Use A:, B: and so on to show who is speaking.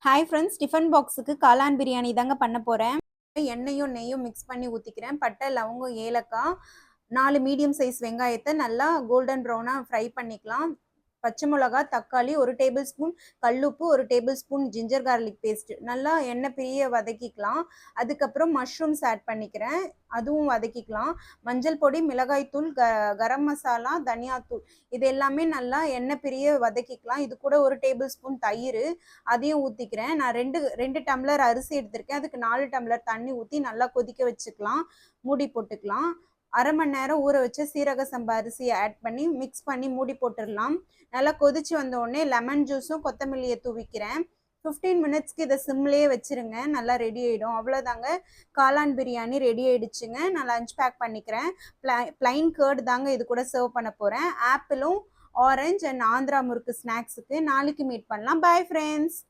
A: Hi friends, tiffin பாக்ஸுக்கு காளான் பிரியாணி தாங்க பண்ண போகிறேன். எண்ணெயும் நெய்யும் மிக்ஸ் பண்ணி ஊற்றிக்கிறேன். பட்டை, லவங்கம், ஏலக்காய், 4 மீடியம் சைஸ் வெங்காயத்தை நல்லா கோல்டன் ப்ரௌனாக ஃப்ரை பண்ணிக்கலாம். பச்சை மிளகா, தக்காளி, 1 டேபிள் ஸ்பூன் கல்லுப்பு, 1 tablespoon ginger garlic paste நல்லா எண்ணெய் பிரிய வதக்கிக்கலாம். அதுக்கப்புறம் மஷ்ரூம்ஸ் ஆட் பண்ணிக்கிறேன், அதுவும் வதக்கிக்கலாம். மஞ்சள் பொடி, மிளகாய்த்தூள், கரம் மசாலா, தனியாத்தூள் இது எல்லாமே நல்லா எண்ணெய் பிரிய வதக்கிக்கலாம். இது கூட 1 டேபிள் ஸ்பூன் தயிர் அதையும் ஊற்றிக்கிறேன். நான் ரெண்டு டம்ளர் அரிசி எடுத்திருக்கேன். அதுக்கு 4 டம்ளர் தண்ணி ஊற்றி நல்லா கொதிக்க வச்சுக்கலாம். மூடி போட்டுக்கலாம். அரை மணி நேரம் ஊற வச்சு சீரக சம்பா அரிசியை ஆட் பண்ணி மிக்ஸ் பண்ணி மூடி போட்டுடலாம். நல்லா கொதிச்சு வந்த உடனே லெமன் ஜூஸும் கொத்தமல்லியை தூவிக்கிறேன். 15 மினிட்ஸ்க்கு இதை சிம்லேயே வச்சுருங்க, நல்லா ரெடி ஆகிடும். அவ்வளோதாங்க, காளான் பிரியாணி ரெடி ஆகிடுச்சுங்க. நான் லஞ்ச் பேக் பண்ணிக்கிறேன். பிளைன் கர்டு தாங்க இது கூட சர்வ் பண்ண போகிறேன். ஆப்பிளும், ஆரஞ்சு அண்ட் ஆந்திரா முறுக்கு ஸ்நாக்ஸுக்கு. நாளைக்கு மீட் பண்ணலாம். Bye friends.